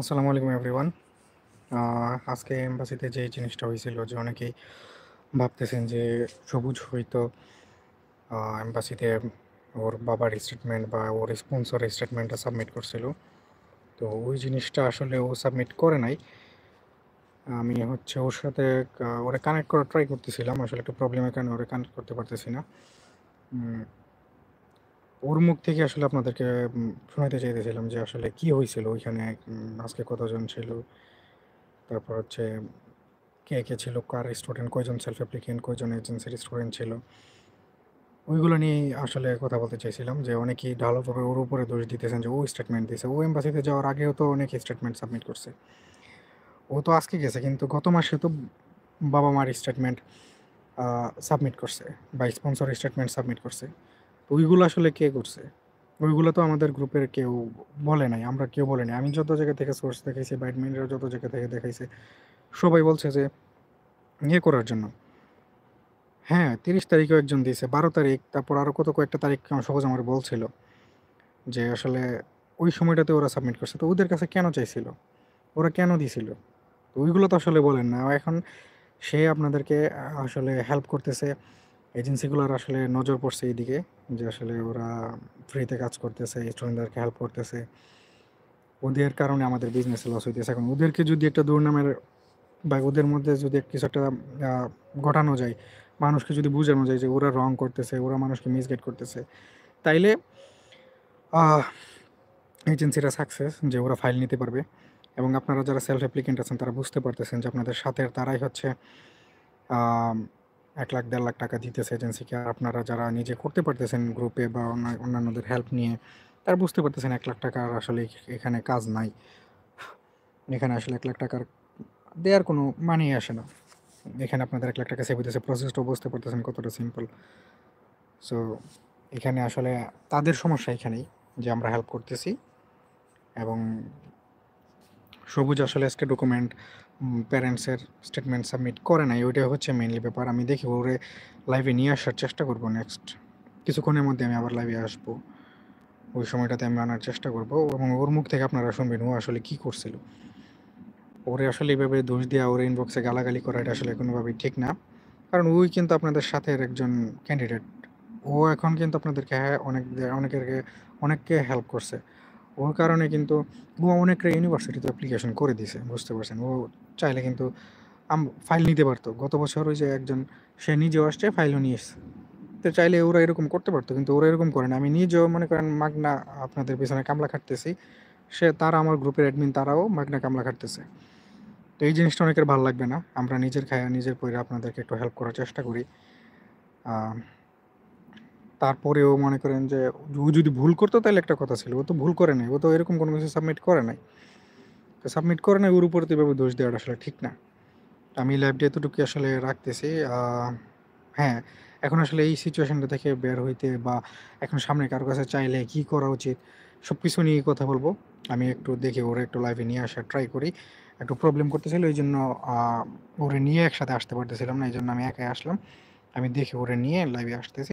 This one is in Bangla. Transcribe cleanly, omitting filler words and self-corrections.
আসসালামু আলাইকুম এভরিওয়ান। আজকে এম্বাসিতে যে জিনিসটা হয়েছিল যে অনেকেই ভাবতেছেন যে সবুজ হয়তো এম্বাসিতে ওর বাবার স্টেটমেন্ট বা ওর স্পন্সরের স্টেটমেন্টটা সাবমিট করছিল। তো ওই জিনিসটা আসলে ও সাবমিট করে নাই। আমি হচ্ছে ওর সাথে ওরে কানেক্ট করার ট্রাই করতেছিলাম, আসলে একটু প্রবলেমের কারণে ওরে কানেক্ট করতে পারতেছি না। উম, ওর মুখ থেকে আসলে আপনাদেরকে শোনাতে চাইতেছিলাম যে আসলে কি হয়েছিল ওইখানে, আজকে কতজন ছিল, তারপর হচ্ছে কে কে ছিল, কার স্টুডেন্ট, কয়জন সেলফ অ্যাপ্লিকেন্ট, কয়জন এজেন্সির স্টুডেন্ট ছিল, ওইগুলো নিয়েই আসলে কথা বলতে চাইছিলাম। যে অনেকেই ঢালাওভাবে ওর উপরে দোষ দিতেছেন যে ও স্টেটমেন্ট দিয়েছে। ও এম্বাসিতে যাওয়ার আগেও তো অনেক স্টেটমেন্ট সাবমিট করছে। ও তো আজকে গেছে, কিন্তু গত মাসে তো বাবা মার স্টেটমেন্ট সাবমিট করছে বা স্পন্সর স্টেটমেন্ট সাবমিট করছে। তো ওইগুলো আসলে কে করছে? ওইগুলো তো আমাদের গ্রুপের কেউ বলে নাই, আমরা কেউ বলে নাই। আমি যত জায়গা থেকে সোর্স দেখাইছি বা অ্যাডমিনরা যত জায়গা থেকে দেখাইছে, সবাই বলছে যে ইয়ে করার জন্য। হ্যাঁ, ৩০ তারিখেও একজন দিয়েছে, ১২ তারিখ, তারপর আরও কত কয়েকটা তারিখ সহজ আমার বলছিল যে আসলে ওই সময়টাতে ওরা সাবমিট করছে। তো ওদের কাছে কেন চাইছিল? ওরা কেন দিছিল? তো ওইগুলো তো আসলে বলেন না। এখন সে আপনাদেরকে আসলে হেল্প করতেছে। এজেন্সিগুলোর আসলে নজর পড়ছে এইদিকে যে আসলে ওরা ফ্রিতে কাজ করতেছে, স্টুডেন্টদেরকে হেল্প করতেছে। ওদের কারণে আমাদের বিজনেসে লস হইতেছে। এখন ওদেরকে যদি একটা দুর্নামের বা ওদের মধ্যে যদি কিছু একটা ঘটানো যায়, মানুষকে যদি বুঝানো যায় যে ওরা রং করতেছে, ওরা মানুষকে মিসগাইড করতেছে, তাইলে আহ এজেন্সিরা সাকসেস যে ওরা ফাইল নিতে পারবে। এবং আপনারা যারা সেলফ অ্যাপ্লিকেন্ট আছেন তারা বুঝতে পারতেছেন যে আপনাদের সাথে তারাই হচ্ছে ১ লাখ ১.৫ লাখ টাকা দিতেছে এজেন্সিকে। আর আপনারা যারা নিজে করতে পারতেছেন গ্রুপে বা অন্যান্যদের হেল্প নিয়ে, তারা বুঝতে পারতেছেন ১ লাখ টাকার আসলে এখানে কাজ নাই। এখানে আসলে ১ লাখ টাকার দেওয়ার কোনো মানেই আসে না। এখানে আপনাদের ১ লাখ টাকা সেভ হইতেছে, প্রসেসটাও বুঝতে পারতেছেন কতটা সিম্পল। সো এখানে আসলে তাদের সমস্যা এখানেই যে আমরা হেল্প করতেছি। এবং সবুজ আসলে আজকে ডকুমেন্ট প্যারেন্টসের স্টেটমেন্ট সাবমিট করে নাই, ওইটাই হচ্ছে মেইনলি ব্যাপার। আমি দেখি ওরে লাইভে নিয়ে আসার চেষ্টা করব। নেক্সট কিছুক্ষণের মধ্যে আমি আবার লাইভে আসবো। ওই সময়টাতে আমি আনার চেষ্টা করব এবং ওর মুখ থেকে আপনারা শুনবেন ও আসলে কী করছিল। ওরে আসলে এইভাবে দোষ দেওয়া, ওর ইনবক্সে গালাগালি করা, এটা আসলে কোনোভাবেই ঠিক না। কারণ ওই কিন্তু আপনাদের সাথে একজন ক্যান্ডিডেট। ও এখন কিন্তু আপনাদেরকে অনেককে হেল্প করছে। ওর কারণে কিন্তু ও অনেকটা ইউনিভার্সিটিতে অ্যাপ্লিকেশন করে দিছে, বুঝতে পারছেন? ও চাইলে কিন্তু ফাইল নিতে পারতো। গত বছর ওই যে একজন, সে নিজেও আসছে, ফাইলও নিয়ে এসছে। তো চাইলে ওরা এরকম করতে পারতো, কিন্তু ওরা এরকম করে না। আমি নিজেও মনে করেন মাগনা আপনাদের পেছনে কামলা খাটতেছি। তারা আমার গ্রুপের অ্যাডমিন, তারাও মাগনা কামলা খাটতেছে। তো এই জিনিসটা অনেকের ভালো লাগবে না। আমরা নিজের খায়া নিজের পইরা আপনাদেরকে একটু হেল্প করার চেষ্টা করি। আ তারপরেও মনে করেন যে ও যদি ভুল করতো তাইলে একটা কথা ছিল। ও তো ভুল করে নাই। ও তো এরকম কোনো কিছু সাবমিট করে নাই। তো সাবমিট করে নাই, ওর উপরে তো এভাবে দোষ দেওয়াটা আসলে ঠিক না। আমি লাইভটা এতটুকুই আসলে রাখতেছি। হ্যাঁ, এখন আসলে এই সিচুয়েশনটা থেকে বের হইতে বা এখন সামনে কারো কাছে চাইলে কি করা উচিত, সবকিছু নিয়েই কথা বলবো। আমি একটু দেখি ওরে একটু লাইভে নিয়ে আসার ট্রাই করি। একটু প্রবলেম করতেছিল, এইজন্য আ ওরে নিয়ে একসাথে আসতে পারতেছিলাম না। এইজন্য আমি একাই আসলাম। আমি দেখি ওরে নিয়ে লাইভে আসতেছি।